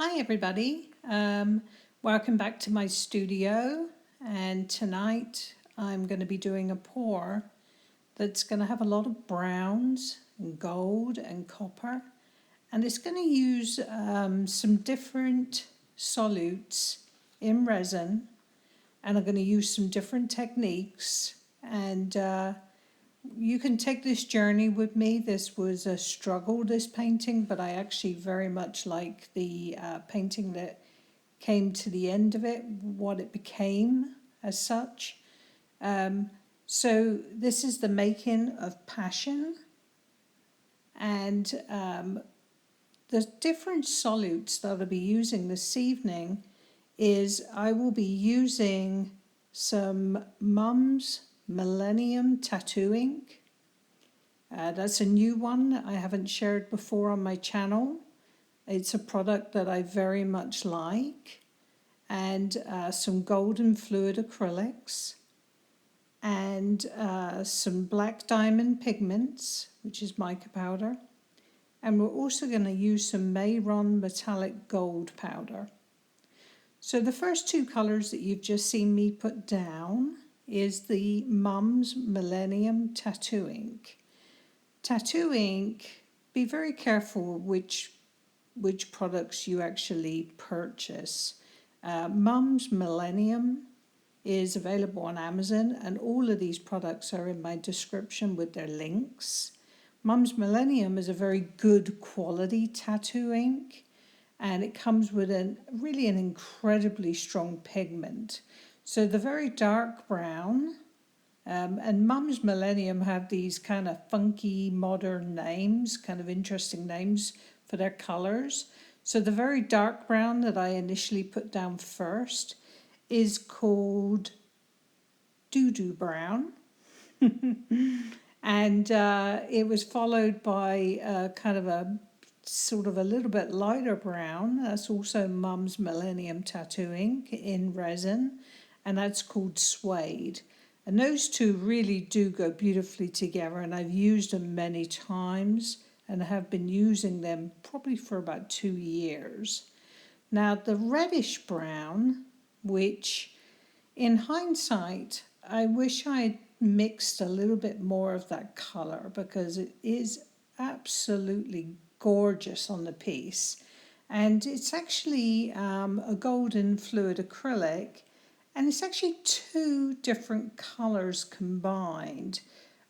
Hi everybody, welcome back to my studio, and tonight I'm going to be doing a pour that's going to have a lot of browns and gold and copper, and it's going to use some different solutes in resin, and I'm going to use some different techniques, and you can take this journey with me. This was a struggle, this painting, but I actually very much like the painting that came to the end of it, what it became as such. So this is the making of passion, and the different solutes that I'll be using this evening is I will be using some Mum's Millennium Tattoo Ink. That's a new one I haven't shared before on my channel. It's a product that I very much like. And some golden fluid acrylics. And some black diamond pigments, which is mica powder. And we're also going to use some Mayron metallic gold powder. So the first two colours that you've just seen me put down is the Mum's Millennium Tattoo Ink. Tattoo ink, be very careful which products you actually purchase. Mum's Millennium is available on Amazon, and all of these products are in my description with their links. Mum's Millennium is a very good quality tattoo ink, and it comes with really an incredibly strong pigment. So the very dark brown, and Mum's Millennium have these kind of funky modern names, kind of interesting names for their colours. So the very dark brown that I initially put down first is called Doo-Doo Brown. And it was followed by kind of a sort of a little bit lighter brown. That's also Mum's Millennium Tattoo Ink in resin, and that's called Suede. And those two really do go beautifully together, and I've used them many times and have been using them probably for about 2 years. Now the reddish brown, which in hindsight, I wish I'd mixed a little bit more of that colour, because it is absolutely gorgeous on the piece. And it's actually a golden fluid acrylic, and it's actually two different colours combined.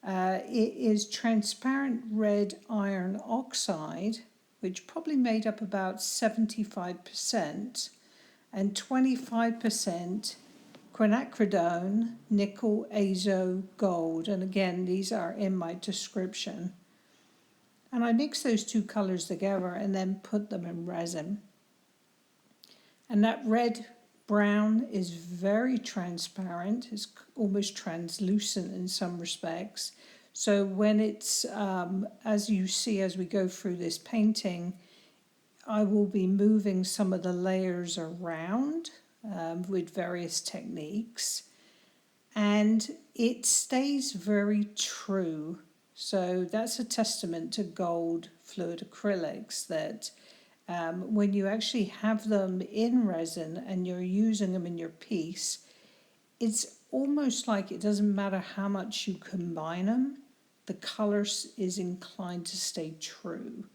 It is transparent red iron oxide, which probably made up about 75%, and 25% Quinacridone nickel azo gold. And again, these are in my description. And I mix those two colours together and then put them in resin. And that red brown is very transparent. It's almost translucent in some respects. So when it's, as you see as we go through this painting, I will be moving some of the layers around with various techniques. And it stays very true. So that's a testament to gold fluid acrylics, that when you actually have them in resin and you're using them in your piece, it's almost like it doesn't matter how much you combine them, the colour is inclined to stay true.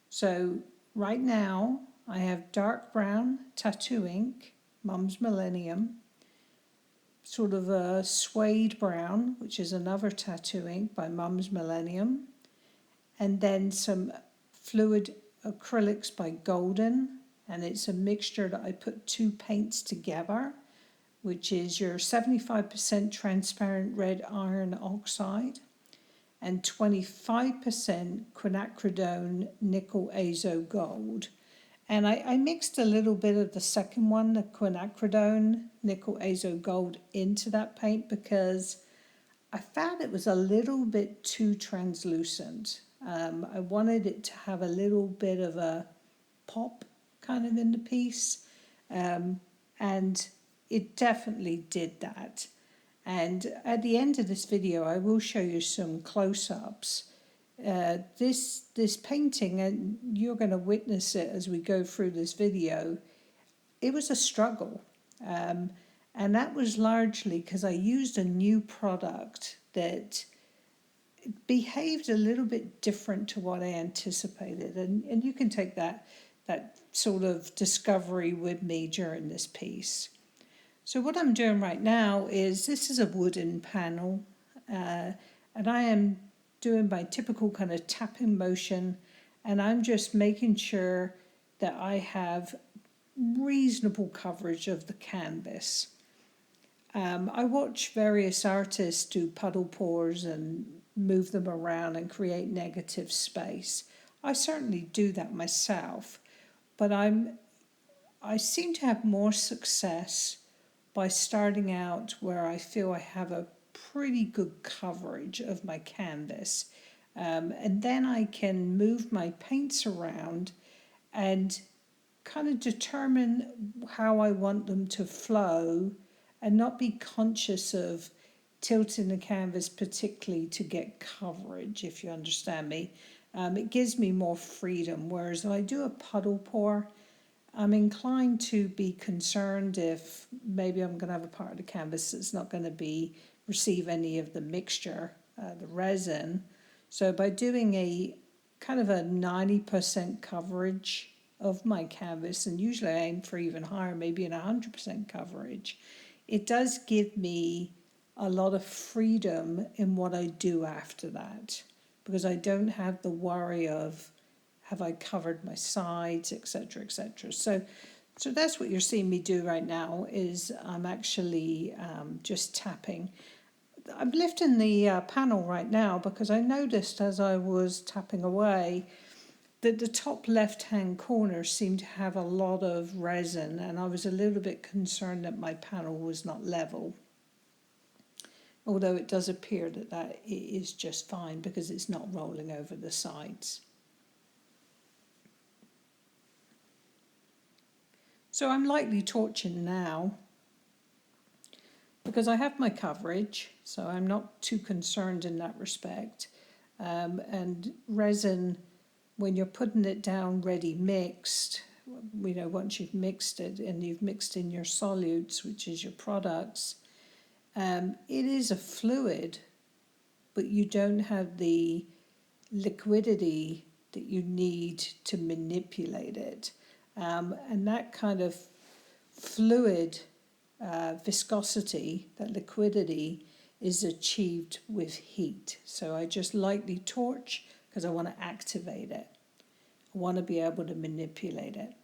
So right now I have dark brown tattoo ink, Mum's Millennium, sort of a suede brown, which is another tattoo ink by Mum's Millennium, and then some fluid acrylics by Golden, and it's a mixture that I put two paints together, which is your 75% transparent red iron oxide and 25% Quinacridone nickel azo gold. And I mixed a little bit of the second one, the Quinacridone nickel azo gold, into that paint because I found it was a little bit too translucent. I wanted it to have a little bit of a pop kind of in the piece, and it definitely did that. And at the end of this video I will show you some close-ups This painting, and you're going to witness it as we go through this video, it was a struggle. And that was largely because I used a new product that behaved a little bit different to what I anticipated. And you can take that sort of discovery with me during this piece. So what I'm doing right now is, this is a wooden panel, and I am doing my typical kind of tapping motion, and I'm just making sure that I have reasonable coverage of the canvas. I watch various artists do puddle pours and move them around and create negative space. I certainly do that myself, but I seem to have more success by starting out where I feel I have a pretty good coverage of my canvas. And then I can move my paints around and kind of determine how I want them to flow and not be conscious of tilting the canvas particularly to get coverage, if you understand me. It gives me more freedom, whereas if I do a puddle pour, I'm inclined to be concerned if maybe I'm going to have a part of the canvas that's not going to receive any of the mixture, the resin. So by doing a kind of a 90% coverage of my canvas, and usually I aim for even higher, maybe an 100% coverage, it does give me a lot of freedom in what I do after that, because I don't have the worry of, have I covered my sides, etc., etc. So that's what you're seeing me do right now, is I'm actually just tapping. I'm lifting the panel right now because I noticed as I was tapping away that the top left-hand corner seemed to have a lot of resin, and I was a little bit concerned that my panel was not level. Although it does appear that it is just fine because it's not rolling over the sides. So I'm lightly torching now because I have my coverage, so I'm not too concerned in that respect. And resin, when you're putting it down ready mixed, once you've mixed it and you've mixed in your solutes, which is your products, it is a fluid, but you don't have the liquidity that you need to manipulate it. And that kind of fluid viscosity, that liquidity, is achieved with heat. So I just lightly torch because I want to activate it. I want to be able to manipulate it.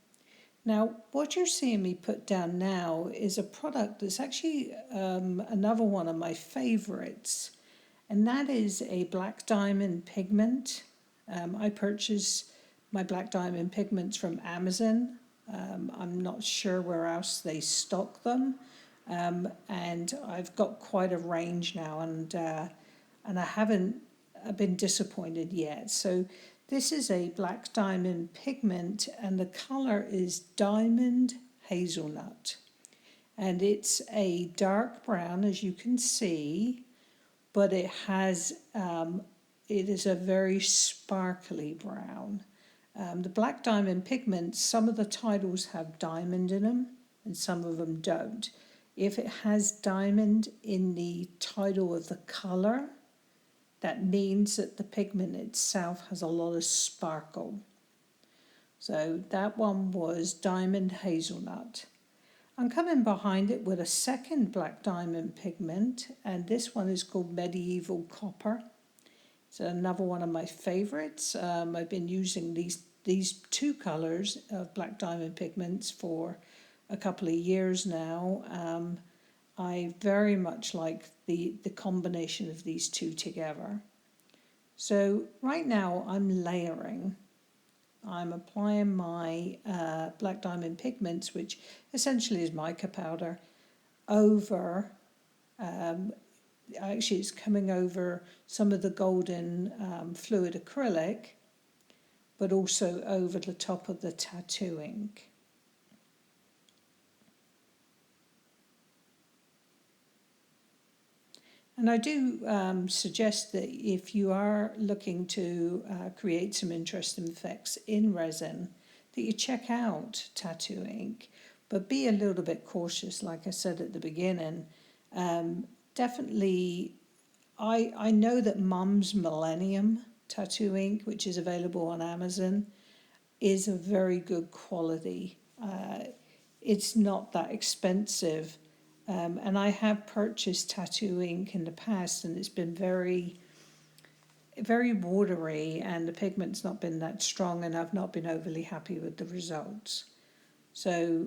Now, what you're seeing me put down now is a product that's actually another one of my favorites, and that is a black diamond pigment. I purchase my black diamond pigments from Amazon. I'm not sure where else they stock them, and I've got quite a range now, and I haven't been disappointed yet. So this is a black diamond pigment, and the color is Diamond Hazelnut, and it's a dark brown, as you can see, but it is a very sparkly brown. The black diamond pigments, some of the titles have diamond in them and some of them don't. If it has diamond in the title of the color, that means that the pigment itself has a lot of sparkle. So that one was Diamond Hazelnut. I'm coming behind it with a second black diamond pigment, and this one is called Medieval Copper. It's another one of my favorites. I've been using these two colors of black diamond pigments for a couple of years now. I very much like the combination of these two together. So right now I'm layering. I'm applying my black diamond pigments, which essentially is mica powder, over, actually it's coming over some of the golden fluid acrylic, but also over the top of the tattoo ink. And I do suggest that if you are looking to create some interesting effects in resin, that you check out Tattoo Ink, but be a little bit cautious, like I said at the beginning. Definitely, I know that Mum's Millennium Tattoo Ink, which is available on Amazon, is a very good quality. It's not that expensive. And I have purchased tattoo ink in the past, and it's been very, very watery, and the pigment's not been that strong, and I've not been overly happy with the results. So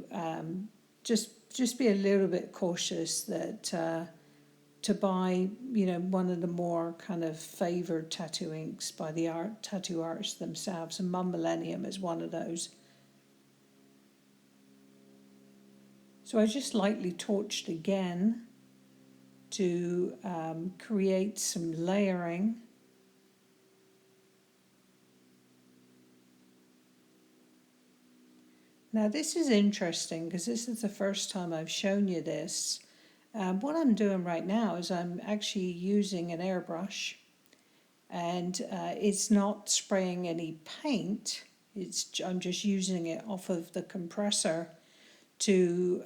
just be a little bit cautious that to buy, one of the more kind of favoured tattoo inks by the tattoo artists themselves, and Mum Millennium is one of those. So I just lightly torched again to create some layering. Now this is interesting because this is the first time I've shown you this. What I'm doing right now is I'm actually using an airbrush, and it's not spraying any paint. I'm just using it off of the compressor to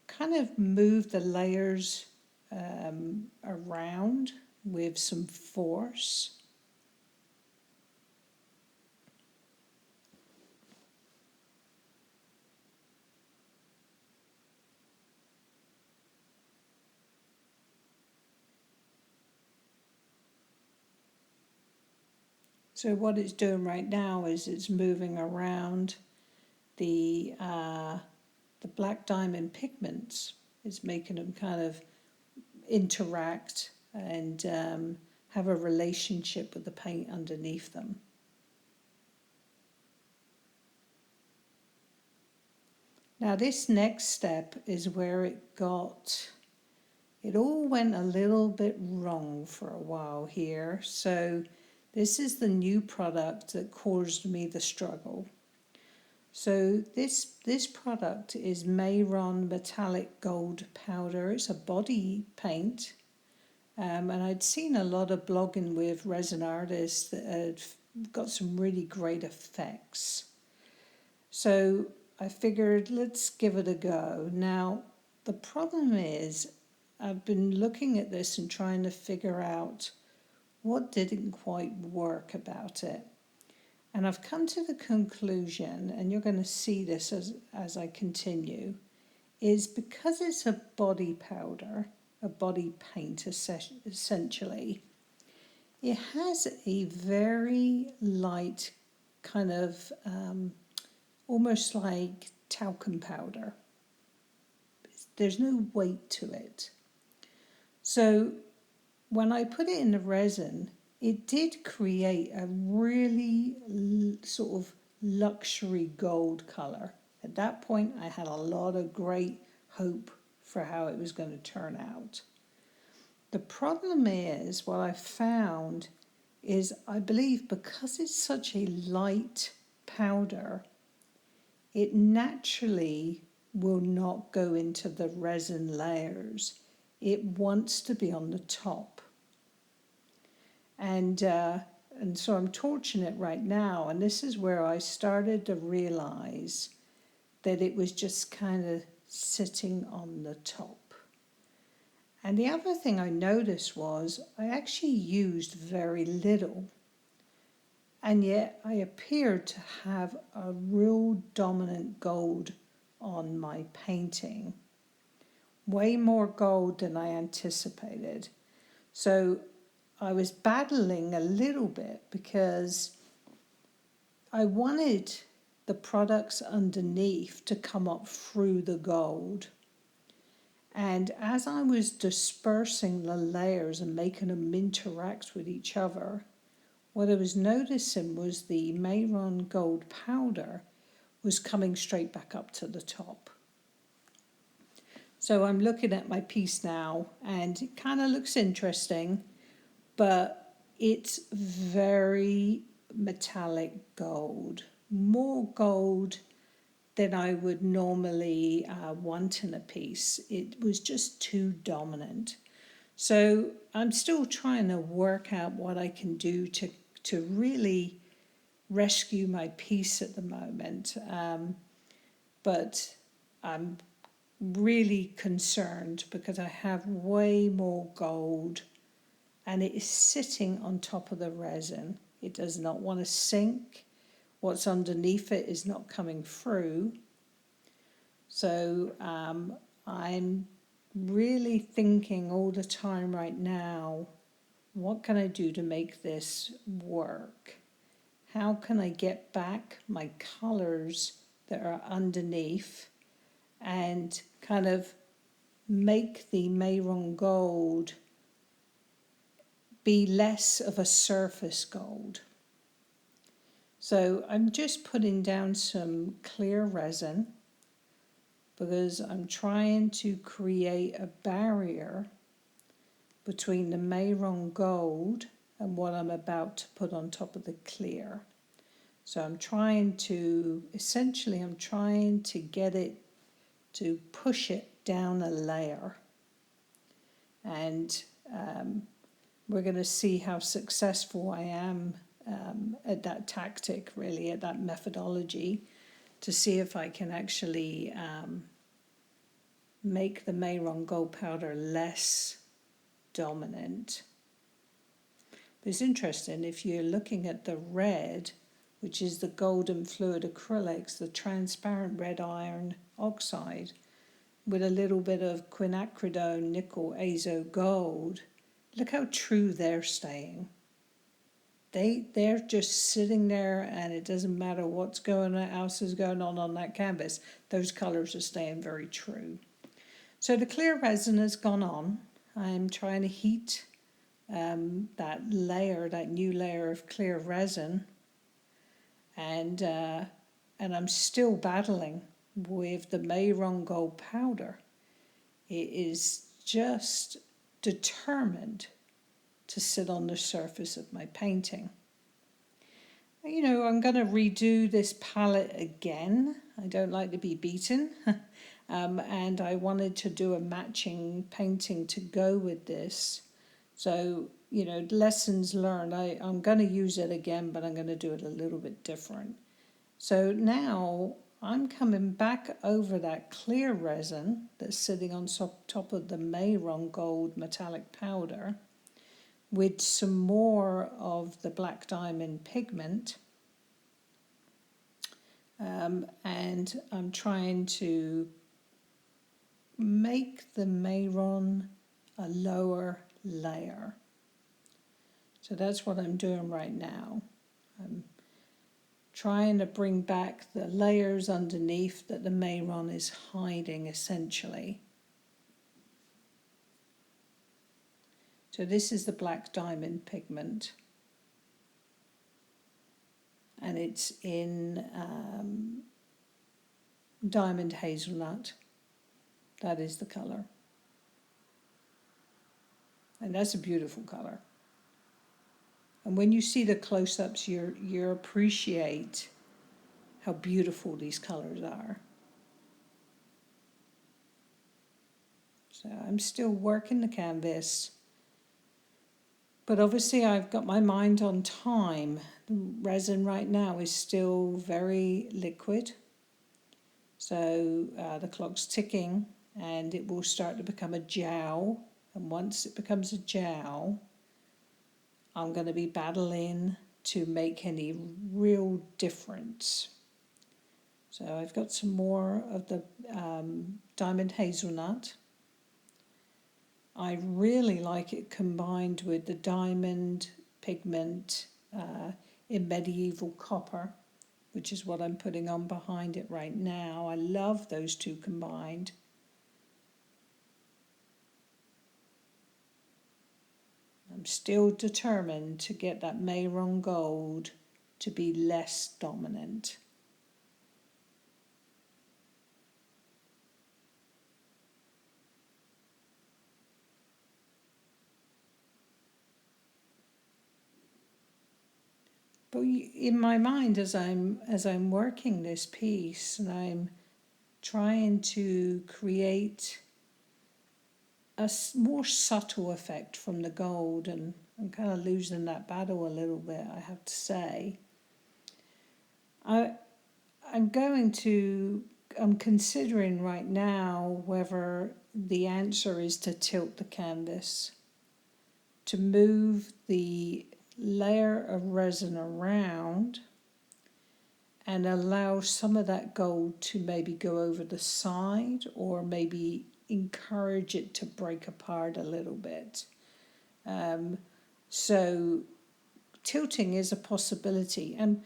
kind of move the layers around with some force. So what it's doing right now is it's moving around the black diamond pigments. It's making them kind of interact and have a relationship with the paint underneath them. Now this next step is where it all went a little bit wrong for a while here. So this is the new product that caused me the struggle. So this product is Mayron Metallic Gold Powder. It's a body paint. And I'd seen a lot of blogging with resin artists that had got some really great effects. So I figured, let's give it a go. Now, the problem is I've been looking at this and trying to figure out what didn't quite work about it. And I've come to the conclusion, and you're going to see this as I continue, is because it's a body powder, a body paint essentially, it has a very light kind of almost like talcum powder. There's no weight to it. So when I put it in the resin, it did create a really sort of luxury gold colour. At that point, I had a lot of great hope for how it was going to turn out. The problem is, what I found is, I believe because it's such a light powder, it naturally will not go into the resin layers. It wants to be on the top. And so I'm torching it right now, and this is where I started to realize that it was just kind of sitting on the top. And the other thing I noticed was I actually used very little, and yet I appeared to have a real dominant gold on my painting. Way more gold than I anticipated. So I was battling a little bit because I wanted the products underneath to come up through the gold. And as I was dispersing the layers and making them interact with each other, what I was noticing was the Mayron gold powder was coming straight back up to the top. So I'm looking at my piece now, and it kind of looks interesting, but it's very metallic gold, more gold than I would normally want in a piece. It was just too dominant. So I'm still trying to work out what I can do to really rescue my piece at the moment. But I'm really concerned because I have way more gold and it is sitting on top of the resin. It does not want to sink. What's underneath it is not coming through. So I'm really thinking all the time right now, what can I do to make this work? How can I get back my colors that are underneath and kind of make the Mayron gold be less of a surface gold? So I'm just putting down some clear resin because I'm trying to create a barrier between the Mayron gold and what I'm about to put on top of the clear. So I'm trying to get it to push it down a layer. And we're going to see how successful I am at that tactic, really, at that methodology, to see if I can actually make the Mayron gold powder less dominant. But it's interesting, if you're looking at the red, which is the golden fluid acrylics, the transparent red iron oxide, with a little bit of quinacridone nickel azo gold, look how true they're staying. They're just sitting there, and it doesn't matter what's else is going on that canvas. Those colours are staying very true. So the clear resin has gone on. I'm trying to heat that new layer of clear resin, and I'm still battling with the Mayron gold powder. It is just determined to sit on the surface of my painting. You know, I'm going to redo this palette again. I don't like to be beaten. And I wanted to do a matching painting to go with this. So, you know, lessons learned. I'm going to use it again, but I'm going to do it a little bit different. So now I'm coming back over that clear resin that's sitting on top of the Mayron gold metallic powder with some more of the black diamond pigment. And I'm trying to make the Mayron a lower layer. So that's what I'm doing right now. I'm trying to bring back the layers underneath that the Mayron is hiding, essentially. So this is the black diamond pigment, and it's in diamond hazelnut. That is the colour, and that's a beautiful colour. And when you see the close-ups, you appreciate how beautiful these colours are. So I'm still working the canvas, but obviously I've got my mind on time. The resin right now is still very liquid, so the clock's ticking and it will start to become a gel. And once it becomes a gel, I'm going to be battling to make any real difference. So I've got some more of the diamond hazelnut. I really like it combined with the diamond pigment in medieval copper, which is what I'm putting on behind it right now. I love those two combined. I'm still determined to get that Mayron gold to be less dominant. But in my mind, as I'm working this piece, and I'm trying to create more subtle effect from the gold, and I'm kind of losing that battle a little bit, I have to say. I'm considering right now whether the answer is to tilt the canvas, to move the layer of resin around and allow some of that gold to maybe go over the side, or maybe encourage it to break apart a little bit. So tilting is a possibility, and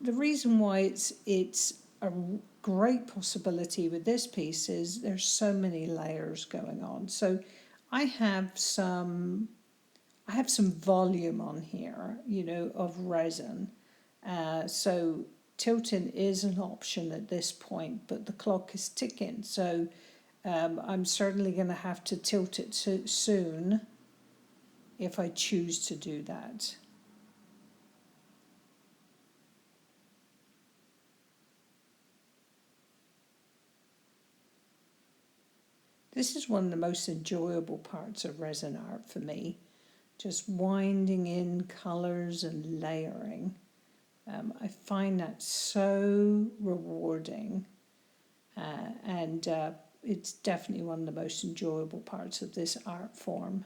the reason why it's a great possibility with this piece is there's so many layers going on. So I have some volume on here, of resin. So tilting is an option at this point, but the clock is ticking. So I'm certainly going to have to tilt it soon if I choose to do that. This is one of the most enjoyable parts of resin art for me, just winding in colours and layering. I find that so rewarding, and it's definitely one of the most enjoyable parts of this art form.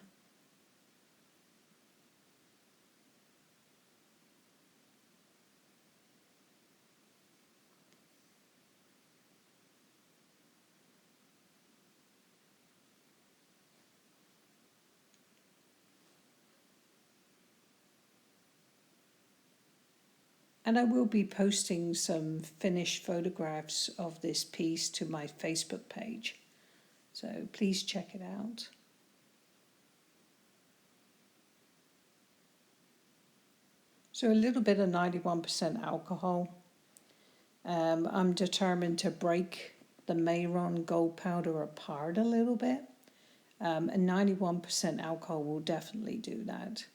And I will be posting some finished photographs of this piece to my Facebook page, so please check it out. So a little bit of 91% alcohol. I'm determined to break the Mayron gold powder apart a little bit, and 91% alcohol will definitely do that.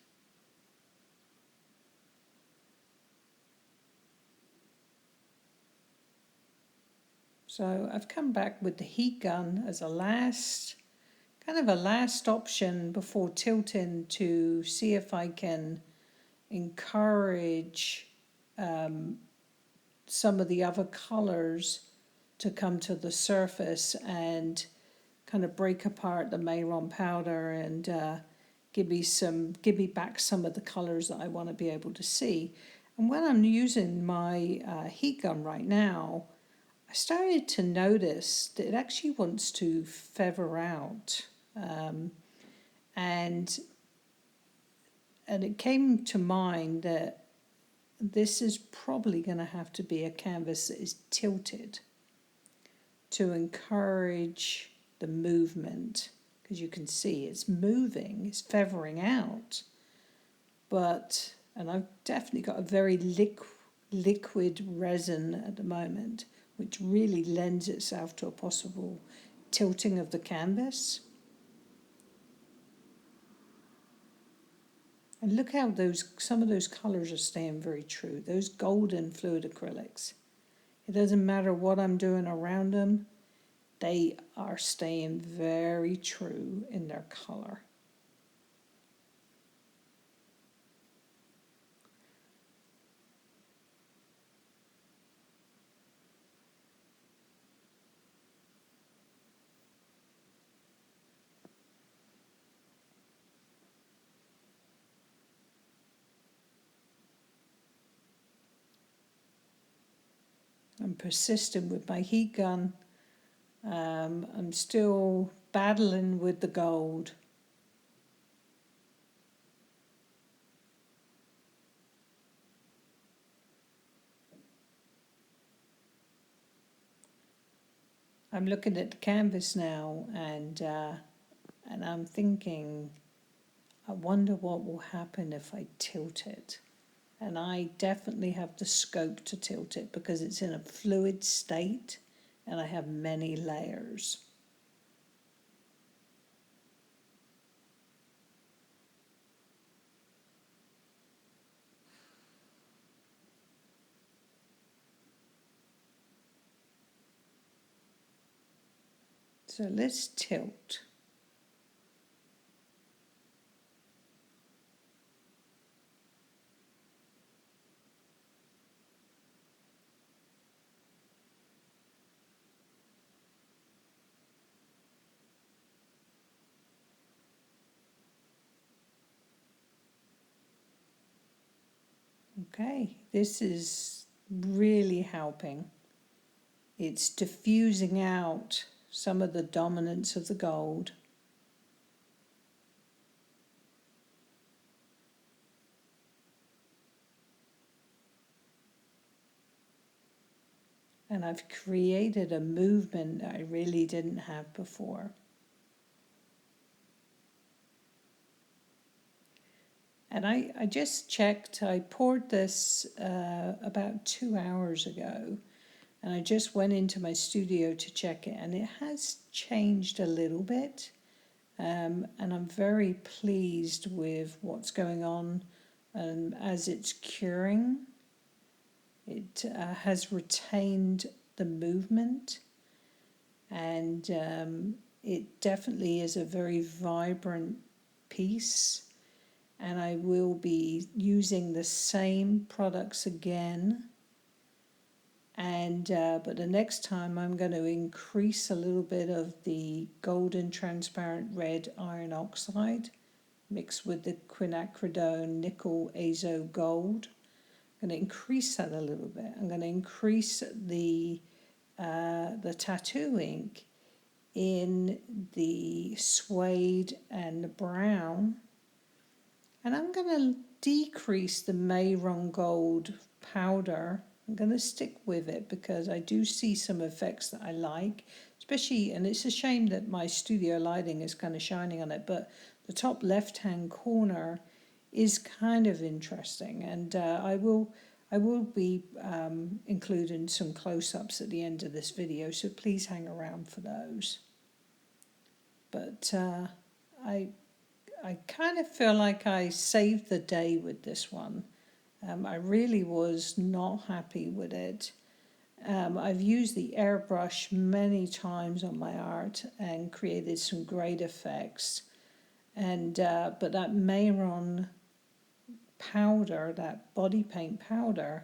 So I've come back with the heat gun as a last option before tilting, to see if I can encourage some of the other colors to come to the surface and kind of break apart the Mayron powder and give me back some of the colors that I want to be able to see. And when I'm using my heat gun right now, I started to notice that it actually wants to feather out, and it came to mind that this is probably going to have to be a canvas that is tilted to encourage the movement, because you can see it's moving, it's feathering out. And I've definitely got a very liquid resin at the moment, which really lends itself to a possible tilting of the canvas. And look how some of those colours are staying very true. Those golden fluid acrylics. It doesn't matter what I'm doing around them, they are staying very true in their colour. I'm persistent with my heat gun. I'm still battling with the gold. I'm looking at the canvas now, and I'm thinking, I wonder what will happen if I tilt it. And I definitely have the scope to tilt it because it's in a fluid state and I have many layers. So let's tilt. Okay, this is really helping. It's diffusing out some of the dominance of the gold. And I've created a movement that I really didn't have before. And I just checked, I poured this about 2 hours ago, and I just went into my studio to check it, and it has changed a little bit. And I'm very pleased with what's going on as it's curing. It has retained the movement, and it definitely is a very vibrant piece. And I will be using the same products again. And but the next time I'm going to increase a little bit of the golden transparent red iron oxide mixed with the Quinacridone nickel azo gold. I'm going to increase that a little bit. I'm going to increase the tattoo ink in the suede and the brown. And I'm going to decrease the Mayron gold powder. I'm going to stick with it because I do see some effects that I like, especially, and it's a shame that my studio lighting is kind of shining on it, but the top left-hand corner is kind of interesting, and I will be including some close-ups at the end of this video, so please hang around for those. But I kind of feel like I saved the day with this one. I really was not happy with it. I've used the airbrush many times on my art and created some great effects. And but that Mayron powder, that body paint powder,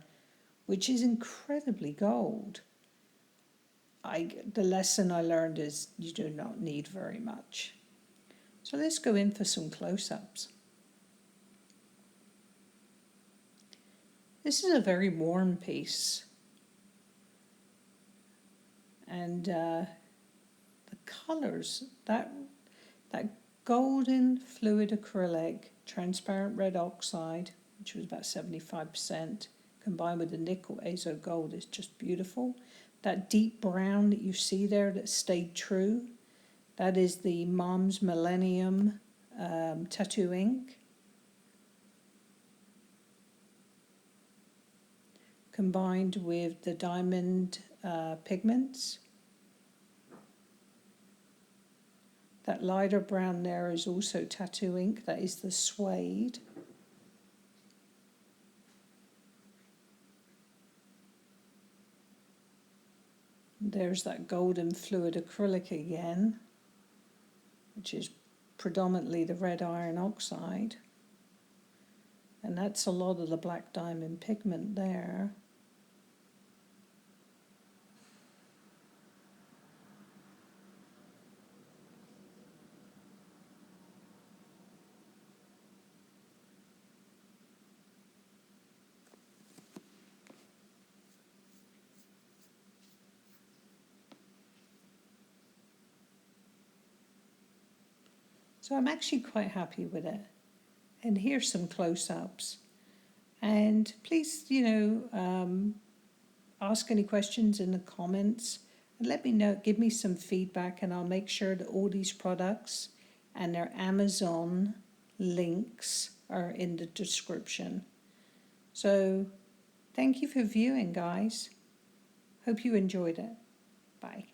which is incredibly gold, the lesson I learned is you do not need very much. So let's go in for some close-ups. This is a very warm piece. And the colours, that golden fluid acrylic, transparent red oxide, which was about 75%, combined with the nickel azo gold is just beautiful. That deep brown that you see there that stayed true, that is the Mom's Millennium tattoo ink. Combined with the diamond pigments. That lighter brown there is also tattoo ink, that is the Suede. There's that golden fluid acrylic again, which is predominantly the red iron oxide. And that's a lot of the black diamond pigment there. So I'm actually quite happy with it. And here's some close-ups. And please, ask any questions in the comments and let me know, give me some feedback, and I'll make sure that all these products and their Amazon links are in the description. So thank you for viewing, guys. Hope you enjoyed it. Bye.